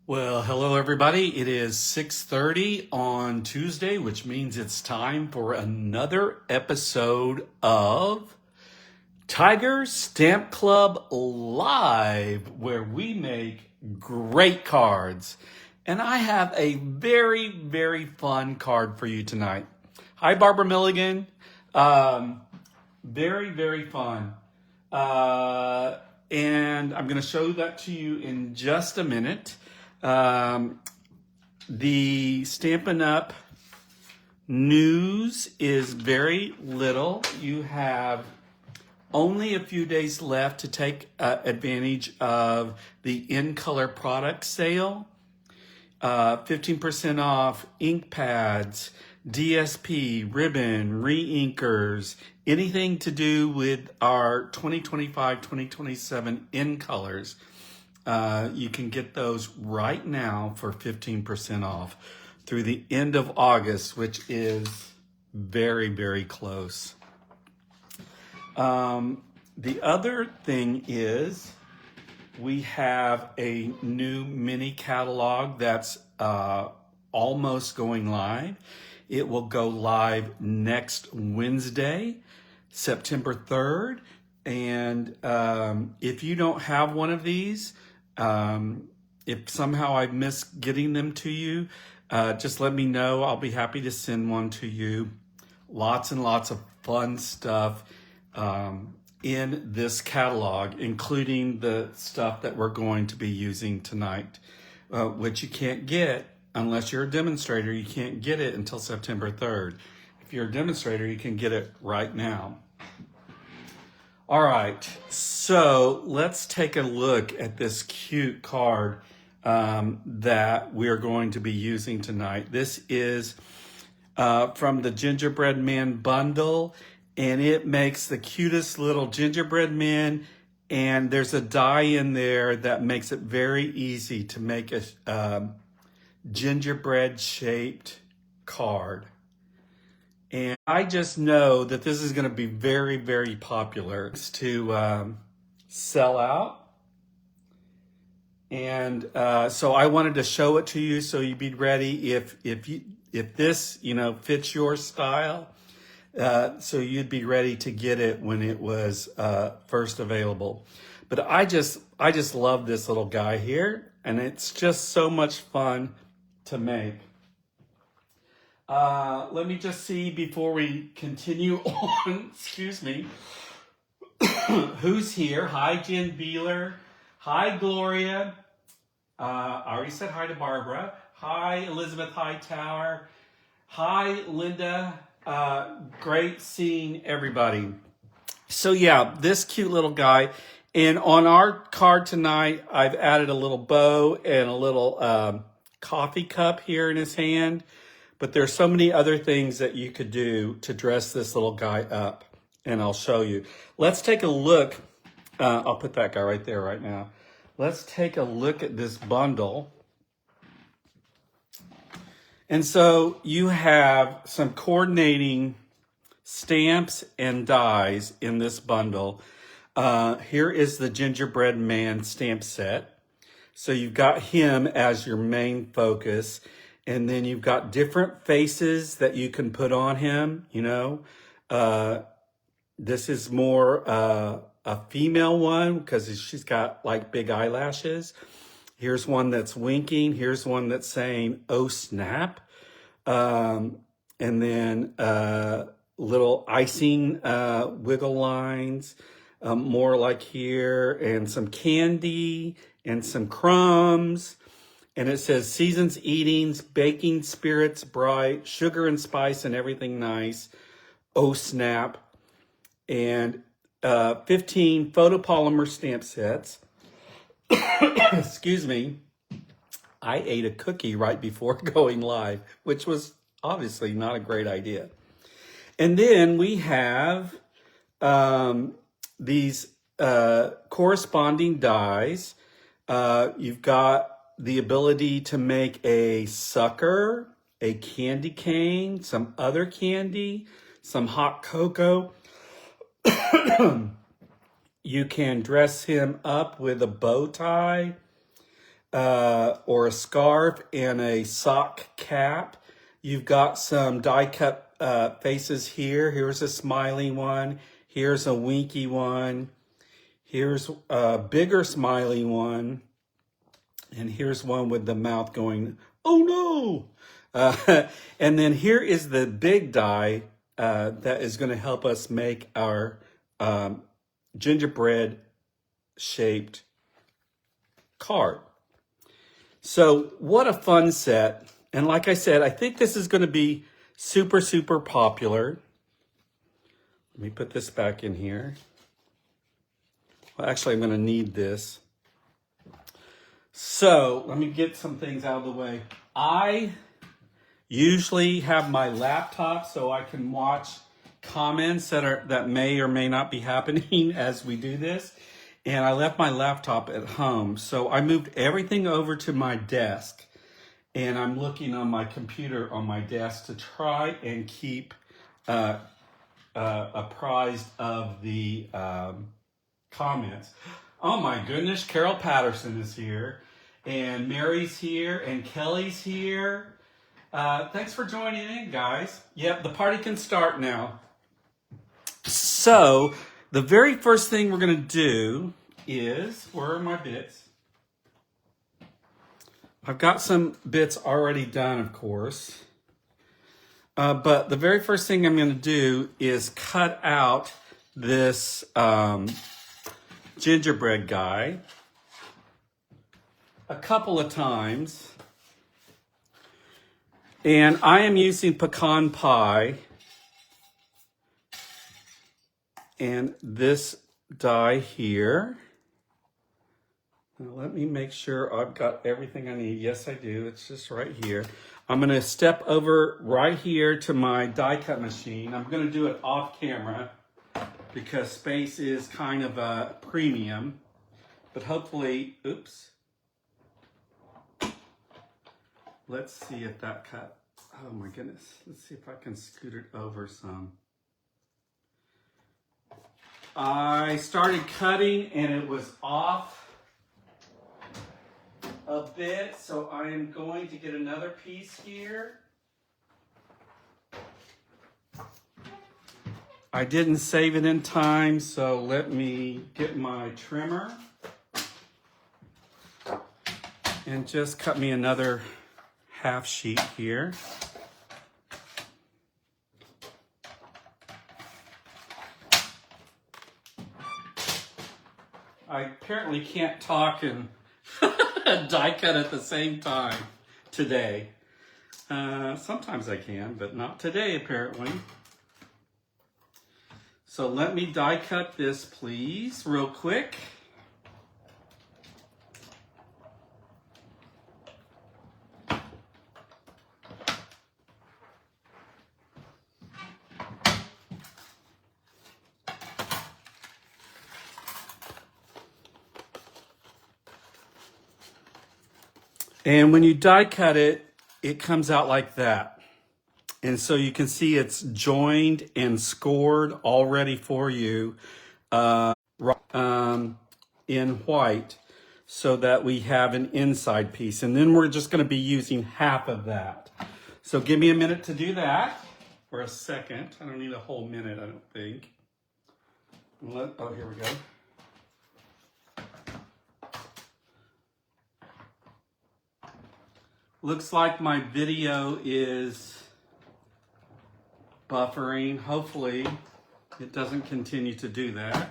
Well, hello everybody. It is 6:30 on Tuesday, which means it's time for another episode of Tiger Stamp Club Live, where we make great cards. And I have a very, very fun card for you tonight. Hi, Barbara Milligan. Very, very fun. And I'm going to show that to you in just a minute. The Stampin' Up! News is very little. You have only a few days left to take advantage of the in-color product sale. 15% off ink pads, DSP, ribbon, re-inkers, anything to do with our 2025-2027 in colors. You can get those right now for 15% off through the end of August, which is very, very close. The other thing is we have a new mini catalog that's almost going live. It will go live next Wednesday, September 3rd. And if you don't have one of these, if somehow I missed getting them to you, just let me know. I'll be happy to send one to you. Lots and lots of fun stuff in this catalog, including the stuff that we're going to be using tonight, which you can't get unless you're a demonstrator. You can't get it until September 3rd. If you're a demonstrator, you can get it right now. All right, so let's take a look at this cute card that we're going to be using tonight. This is from the Gingerbread Man bundle, and it makes the cutest little gingerbread man, and there's a die in there that makes it very easy to make a gingerbread shaped card. And I just know that this is going to be very, very popular to sell out. And so I wanted to show it to you so you'd be ready if this fits your style. So you'd be ready to get it when it was first available. But I just love this little guy here, and it's just so much fun to make. Let me just see before we continue on, excuse me, who's here. Hi, Jen Beeler. Hi, Gloria. I already said hi to Barbara. Hi, Elizabeth Hightower. Hi, Linda. Great seeing everybody. So yeah, this cute little guy. And on our card tonight, I've added a little bow and a little coffee cup here in his hand. But there's so many other things that you could do to dress this little guy up, and I'll show you. Let's take a look. I'll put that guy right there right now. Let's take a look at this bundle. And so you have some coordinating stamps and dies in this bundle. Here is the Gingerbread Man stamp set. So you've got him as your main focus. And then you've got different faces that you can put on him, This is more a female one because she's got like big eyelashes. Here's one that's winking. Here's one that's saying, "Oh, snap." And then little icing wiggle lines, more like here, and some candy and some crumbs. And it says seasons, eatings, baking spirits bright, sugar and spice and everything nice. Oh, snap. And 15 photopolymer stamp sets. Excuse me. I ate a cookie right before going live, which was obviously not a great idea. And then we have these corresponding dies. You've got the ability to make a sucker, a candy cane, some other candy, some hot cocoa. You can dress him up with a bow tie. or a scarf and a sock cap. You've got some die cut faces here. Here's a smiling one. Here's a winky one. Here's a bigger smiley one. And here's one with the mouth going, oh no! And then here is the big die that is going to help us make our gingerbread shaped card. So what a fun set. And like I said, I think this is going to be super, super popular. Let me put this back in here. Well, actually, I'm going to need this. So let me get some things out of the way. I usually have my laptop so I can watch comments that may or may not be happening as we do this. And I left my laptop at home. So I moved everything over to my desk. And I'm looking on my computer on my desk to try and keep apprised of the comments. Oh my goodness, Carol Patterson is here. And Mary's here, and Kelly's here. Thanks for joining in, guys. Yep, the party can start now. So, the very first thing we're going to do is, where are my bits? I've got some bits already done, of course. But the very first thing I'm going to do is cut out this gingerbread guy a couple of times. And I am using pecan pie and this die here. Now let me make sure I've got everything I need. Yes, I do. It's just right here. I'm going to step over right here to my die cut machine. I'm going to do it off camera because space is kind of a premium. But hopefully, oops. Let's see if that cut, oh my goodness. Let's see if I can scoot it over some. I started cutting and it was off a bit, so I am going to get another piece here. I didn't save it in time, so let me get my trimmer and just cut me another half sheet here. I apparently can't talk and die cut at the same time today. Sometimes I can, but not today apparently. So let me die cut this, please, real quick. And when you die cut it, it comes out like that. And so you can see it's joined and scored already for you in white so that we have an inside piece. And then we're just going to be using half of that. So give me a minute to do that, or a second. I don't need a whole minute, I don't think. Oh, here we go. Looks like my video is buffering. Hopefully it doesn't continue to do that.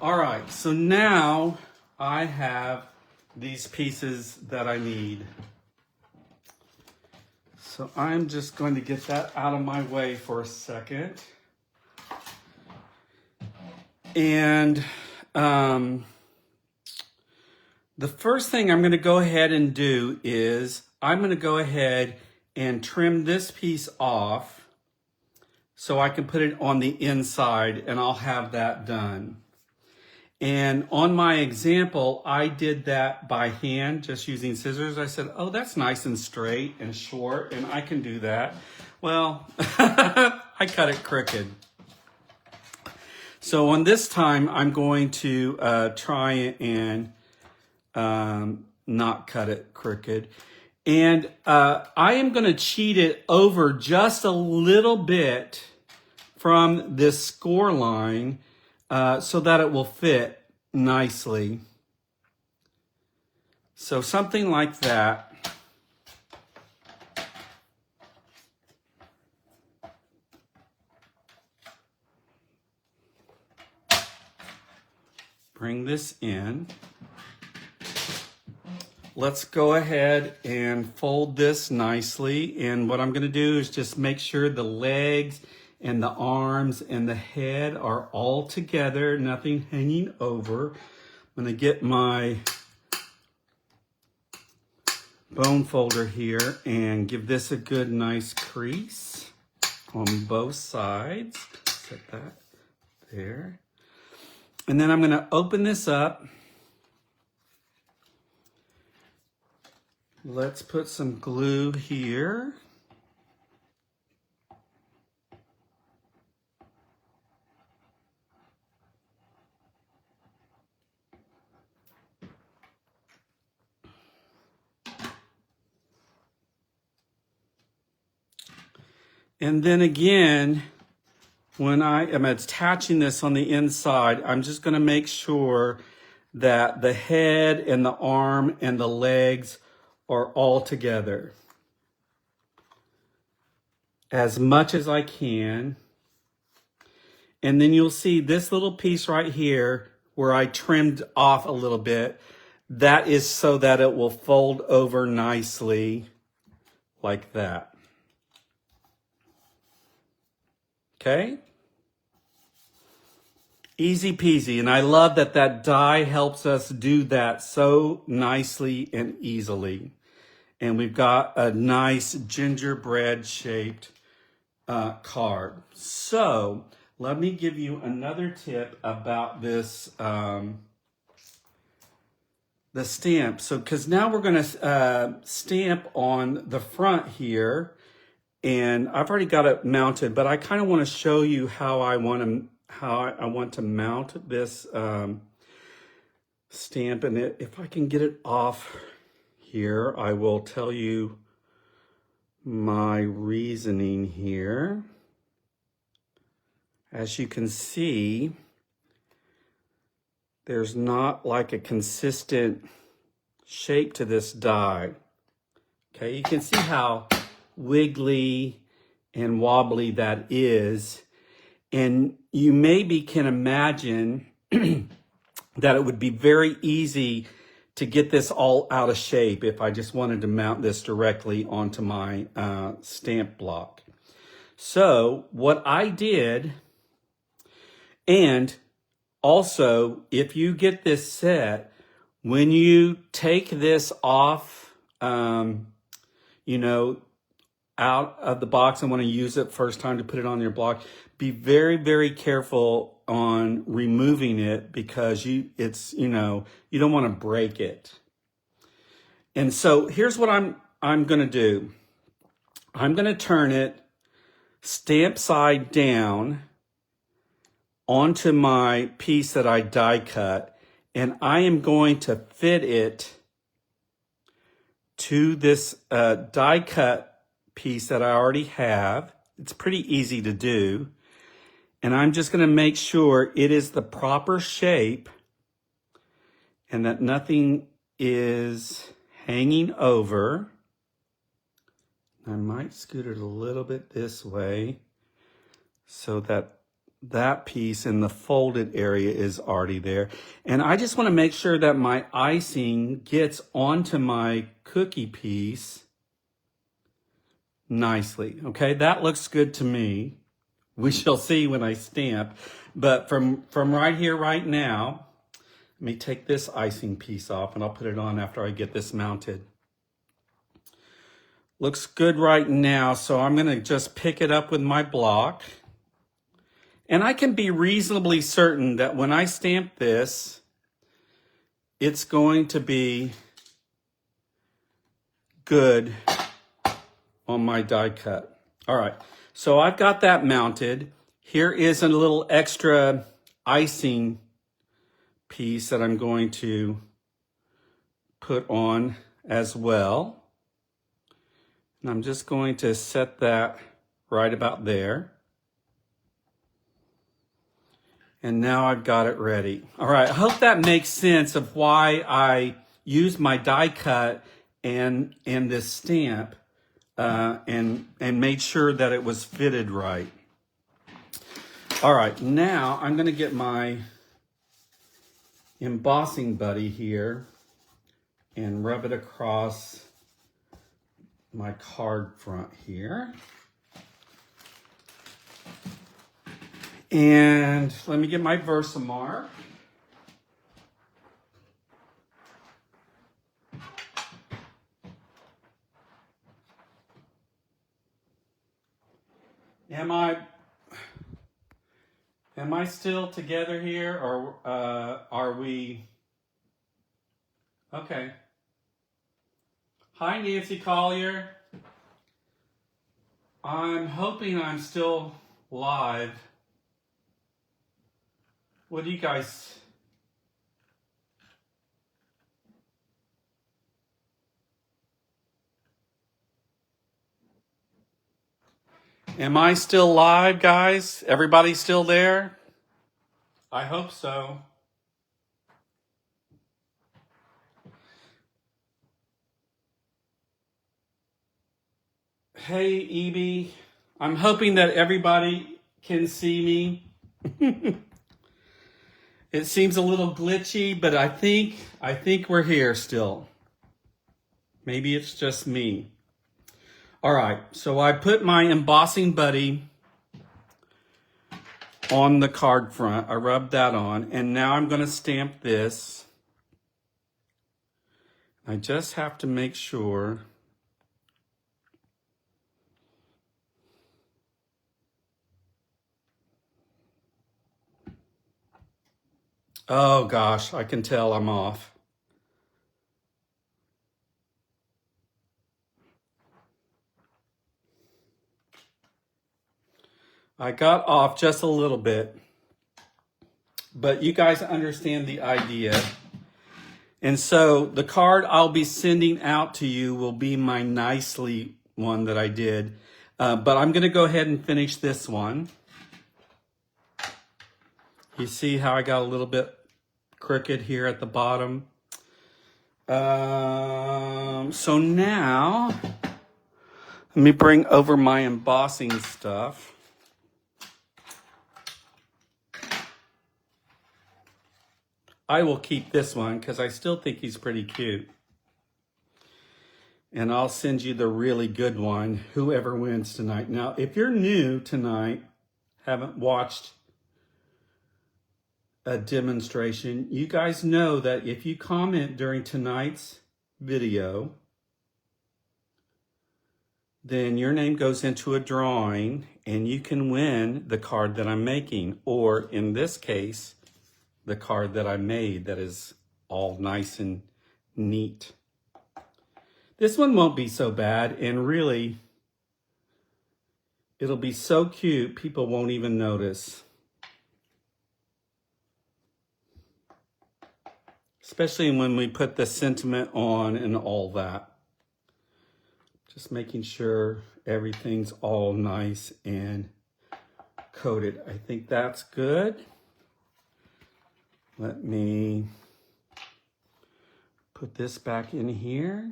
All right, so now I have these pieces that I need. So I'm just going to get that out of my way for a second. And the first thing I'm going to go ahead and do is I'm going to go ahead and trim this piece off so I can put it on the inside, and I'll have that done. And on my example, I did that by hand, just using scissors. I said, oh, that's nice and straight and short, and I can do that. Well, I cut it crooked. So on this time, I'm going to try and not cut it crooked. And I am going to cheat it over just a little bit from this score line so that it will fit nicely. So something like that. Bring this in. Let's go ahead and fold this nicely. And what I'm going to do is just make sure the legs and the arms and the head are all together, nothing hanging over. I'm going to get my bone folder here and give this a good nice crease on both sides. Set that there. And then I'm going to open this up. Let's put some glue here. And then again, when I am attaching this on the inside, I'm just going to make sure that the head and the arm and the legs are all together as much as I can. And then you'll see this little piece right here where I trimmed off a little bit. That is so that it will fold over nicely like that. Okay? Easy peasy. And I love that that die helps us do that so nicely and easily. And we've got a nice gingerbread shaped card. So let me give you another tip about this, the stamp. So, because now we're going to stamp on the front here. And I've already got it mounted, but I kind of want to show you how I want to mount this stamp. And if I can get it off here, I will tell you my reasoning here. As you can see, there's not like a consistent shape to this die. Okay, you can see how wiggly and wobbly that is. And you maybe can imagine that it would be very easy to get this all out of shape if I just wanted to mount this directly onto my stamp block. So what I did, and also if you get this set, when you take this off, out of the box and want to use it first time to put it on your block, be very, very careful on removing it because you don't want to break it. And so here's what I'm going to do. I'm going to turn it stamp side down onto my piece that I die cut, and I am going to fit it to this die cut piece that I already have. It's pretty easy to do. And I'm just going to make sure it is the proper shape and that nothing is hanging over. I might scoot it a little bit this way so that that piece in the folded area is already there. And I just want to make sure that my icing gets onto my cookie piece nicely. Okay, that looks good to me. We shall see when I stamp. But from right here, right now, let me take this icing piece off and I'll put it on after I get this mounted. Looks good right now, so I'm going to just pick it up with my block. And I can be reasonably certain that when I stamp this, it's going to be good on my die cut. All right, So I've got that mounted. Here is a little extra icing piece that I'm going to put on as well. And I'm just going to set that right about there. And now I've got it ready. All right, I hope that makes sense of why I used my die cut and this stamp and made sure that it was fitted right. All right, now I'm gonna get my embossing buddy here and rub it across my card front here. And let me get my Versamark. Am I still together here, or are we? Okay. Hi, Nancy Collier. I'm hoping I'm still live. What do you guys? Am I still live, guys? Everybody still there? I hope so. Hey, Evie. I'm hoping that everybody can see me. It seems a little glitchy, but I think we're here still. Maybe it's just me. All right, so I put my embossing buddy on the card front. I rubbed that on, and now I'm going to stamp this. I just have to make sure. Oh gosh, I can tell I'm off. I got off just a little bit, but you guys understand the idea. And so the card I'll be sending out to you will be my nicely one that I did. But I'm going to go ahead and finish this one. You see how I got a little bit crooked here at the bottom. So now, let me bring over my embossing stuff. I will keep this one because I still think he's pretty cute. And I'll send you the really good one, whoever wins tonight. Now, if you're new tonight, haven't watched a demonstration, you guys know that if you comment during tonight's video, then your name goes into a drawing and you can win the card that I'm making, or in this case, the card that I made that is all nice and neat. This one won't be so bad, and really, it'll be so cute, people won't even notice. Especially when we put the sentiment on and all that. Just making sure everything's all nice and coated. I think that's good. Let me put this back in here.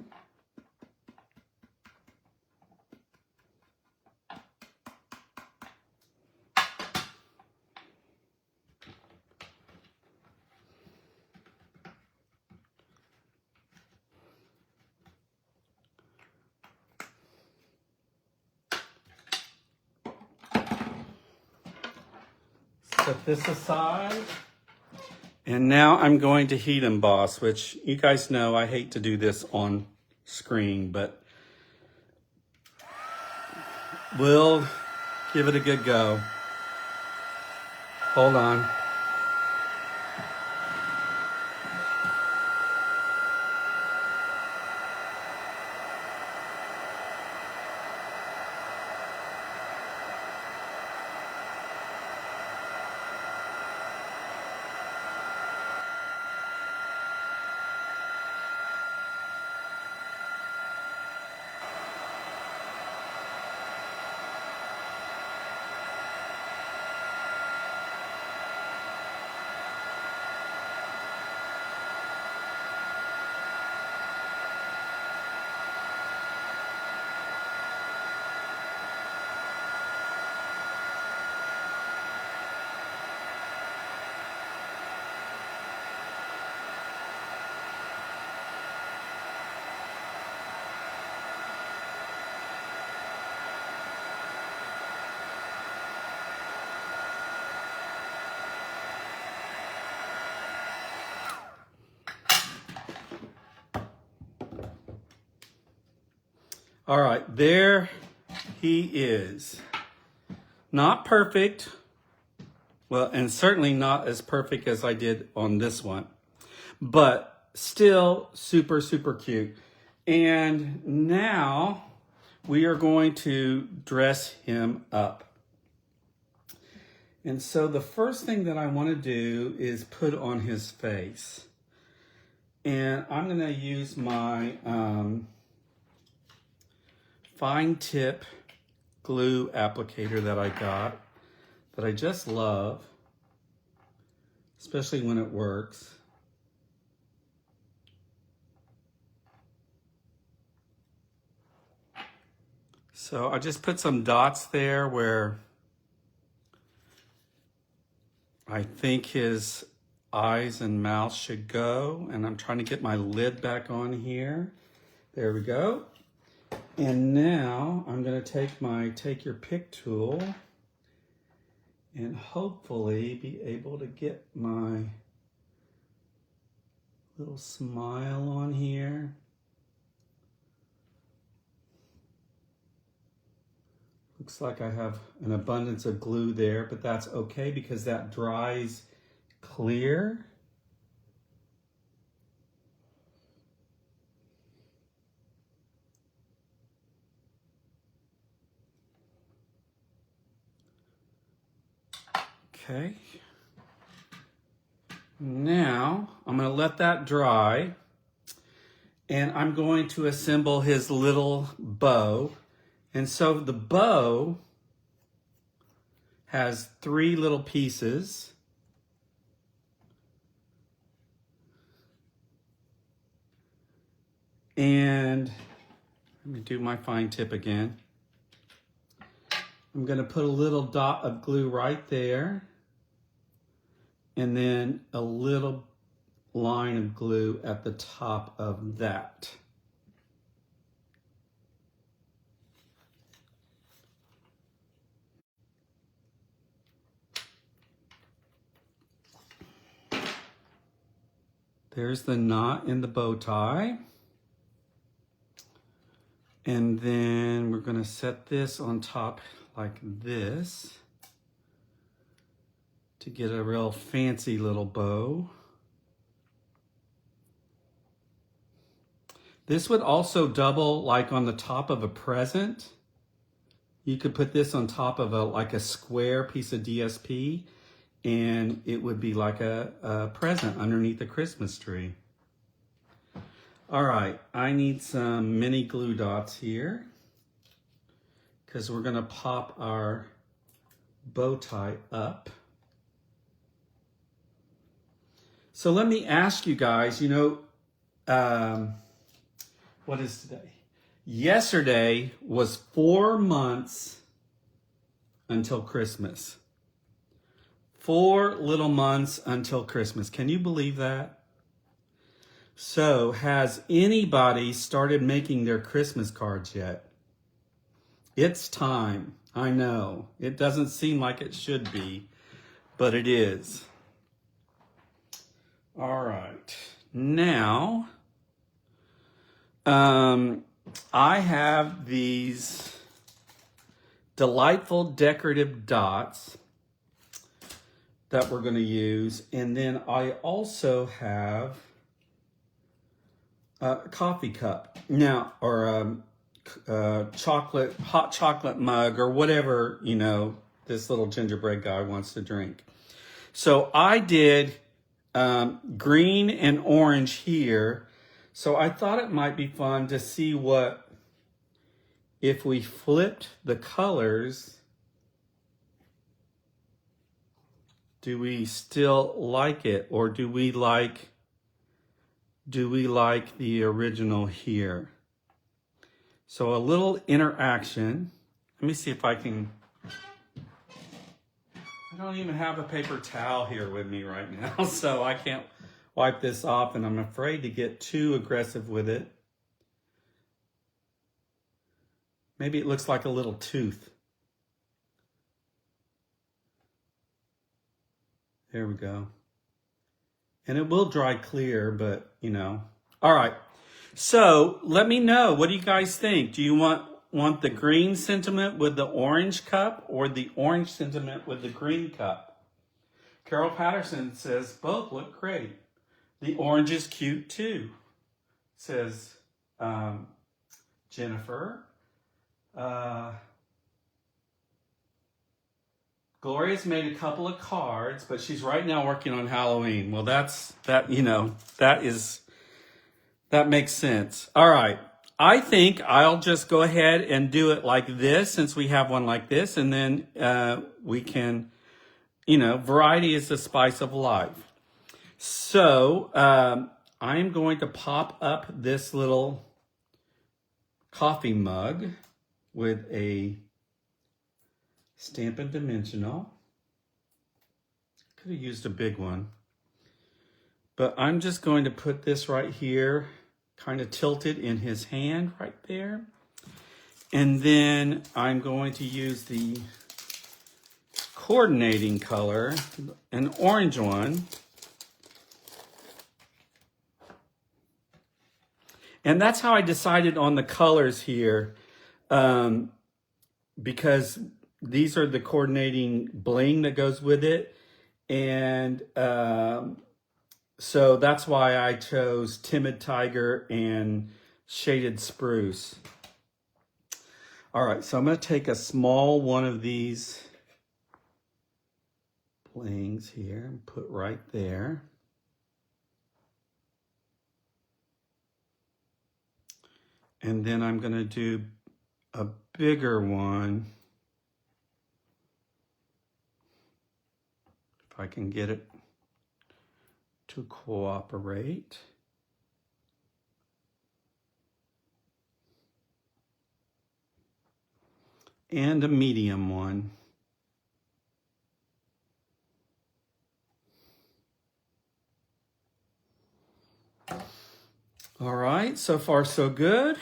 Set this aside. And now I'm going to heat emboss, which you guys know I hate to do this on screen, but we'll give it a good go. Hold on. All right, there he is. Not perfect. Well, and certainly not as perfect as I did on this one, but still super, super cute. And now we are going to dress him up. And so the first thing that I want to do is put on his face. And I'm going to use my fine tip glue applicator that I got, that I just love, especially when it works. So I just put some dots there where I think his eyes and mouth should go, and I'm trying to get my lid back on here. There we go. And now I'm going to take my take your pick tool and hopefully be able to get my little smile on here. Looks like I have an abundance of glue there, but that's okay because that dries clear. Okay. Now I'm going to let that dry, and I'm going to assemble his little bow. And so the bow has 3 little pieces. And let me do my fine tip again. I'm going to put a little dot of glue right there, and then a little line of glue at the top of that. There's the knot in the bow tie. And then we're going to set this on top like this to get a real fancy little bow. This would also double like on the top of a present. You could put this on top of like a square piece of DSP, and it would be like a present underneath the Christmas tree. All right, I need some mini glue dots here because we're gonna pop our bow tie up. So let me ask you guys, what is today? Yesterday was 4 months until Christmas. 4 little months until Christmas. Can you believe that? So has anybody started making their Christmas cards yet? It's time. I know. It doesn't seem like it should be, but it is. All right. Now, I have these delightful decorative dots that we're going to use. And then I also have a coffee cup now, or hot chocolate mug, or whatever, this little gingerbread guy wants to drink. So I did green and orange here. So I thought it might be fun to see if we flipped the colors, do we still like it, or do we like the original here? So a little interaction. Let me see if I don't even have a paper towel here with me right now, so I can't wipe this off, and I'm afraid to get too aggressive with it. Maybe it looks like a little tooth. There we go. And it will dry clear, but All right. So let me know. What do you guys think? Do you want the green sentiment with the orange cup or the orange sentiment with the green cup? Carol Patterson says both look great. The orange is cute too, says Jennifer. Gloria's made a couple of cards, but she's right now working on Halloween. Well, that makes sense. All right. I think I'll just go ahead and do it like this since we have one like this, and then we can, variety is the spice of life. So I'm going to pop up this little coffee mug with a Stampin' Dimensional. Could have used a big one. But I'm just going to put this right here, kind of tilted in his hand right there. And then I'm going to use the coordinating color, an orange one. And that's how I decided on the colors here, because these are the coordinating bling that goes with it. And so that's why I chose Timid Tiger and Shaded Spruce. All right, so I'm going to take a small one of these blings here and put right there. And then I'm going to do a bigger one. If I can get it to cooperate. And a medium one. All right, so far so good.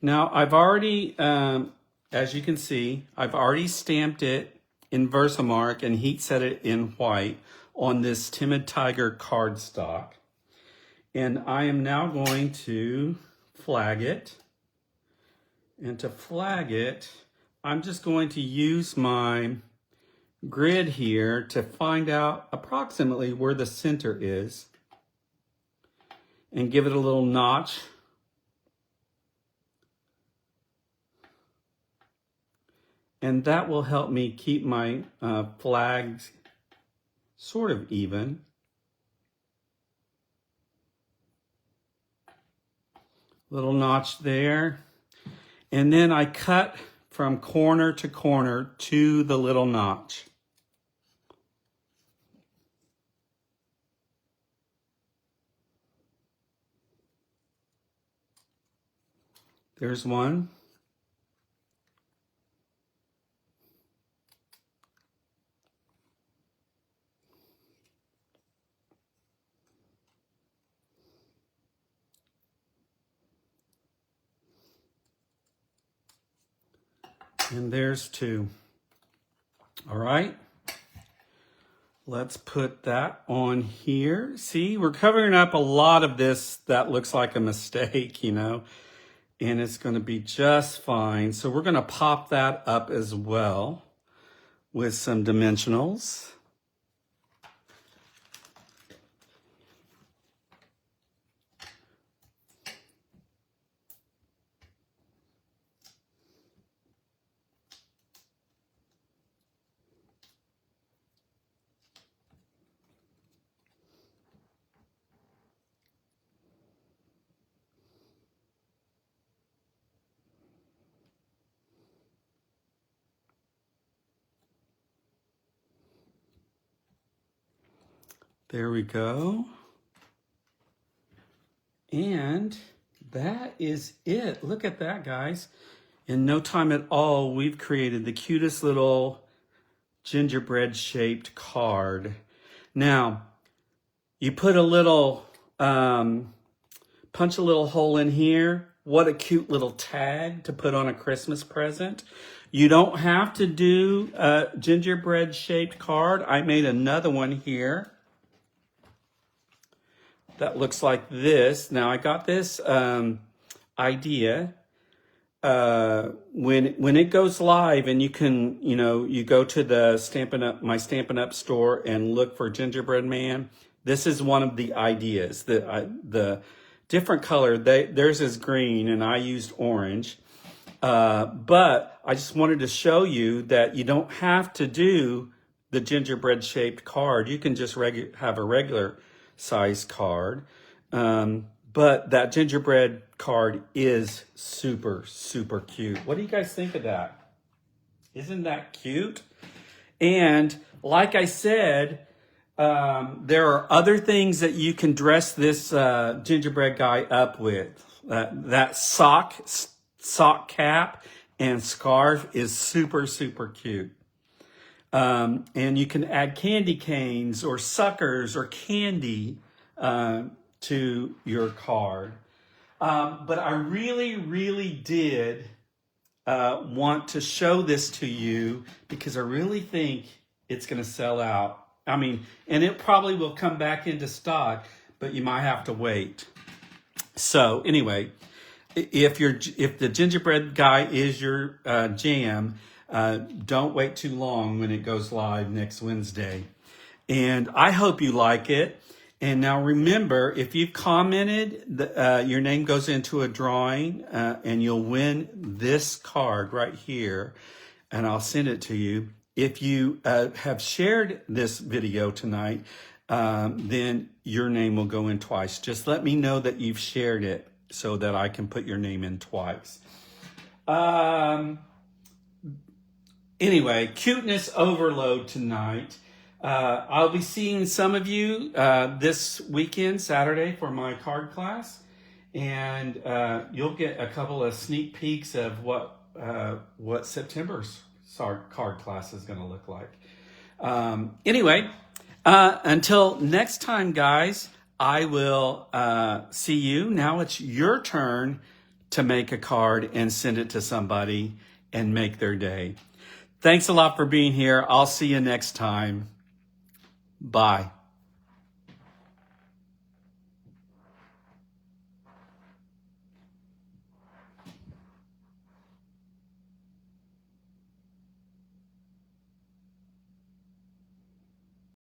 Now I've already, as you can see, I've already stamped it in Versamark and heat set it in white on this Timid Tiger cardstock. And I am now going to flag it. And to flag it, I'm just going to use my grid here to find out approximately where the center is and give it a little notch. And that will help me keep my flags sort of even. Little notch there. And then I cut from corner to corner to the little notch. There's one. And there's two. All right. Let's put that on here. See, we're covering up a lot of this that looks like a mistake, and it's going to be just fine. So we're going to pop that up as well with some dimensionals. There we go. And that is it. Look at that, guys. In no time at all, we've created the cutest little gingerbread shaped card. Now, you put a little, punch a little hole in here. What a cute little tag to put on a Christmas present. You don't have to do a gingerbread shaped card. I made another one here. that looks like this. Now I got this idea when it goes live, and you can, you go to the Stampin' Up store and look for Gingerbread Man. This is one of the ideas. The different color, theirs is green and I used orange. But I just wanted to show you that you don't have to do the gingerbread shaped card. You can just have a regular size card. But that gingerbread card is super, super cute. What do you guys think of that? Isn't that cute? And like I said, there are other things that you can dress this gingerbread guy up with. That sock cap and scarf is super, super cute. And you can add candy canes or suckers or candy to your card. But I really, really did want to show this to you because I really think it's going to sell out. I mean, and it probably will come back into stock, but you might have to wait. So anyway, if the gingerbread guy is your jam, don't wait too long when it goes live next Wednesday. And I hope you like it. And now remember, if you've commented, your name goes into a drawing, and you'll win this card right here, and I'll send it to you. If you have shared this video tonight, then your name will go in twice. Just let me know that you've shared it so that I can put your name in twice. Anyway, cuteness overload tonight. I'll be seeing some of you this weekend, Saturday, for my card class. And you'll get a couple of sneak peeks of what September's card class is going to look like. Anyway, until next time, guys, I will see you. Now it's your turn to make a card and send it to somebody and make their day. Thanks a lot for being here. I'll see you next time. Bye.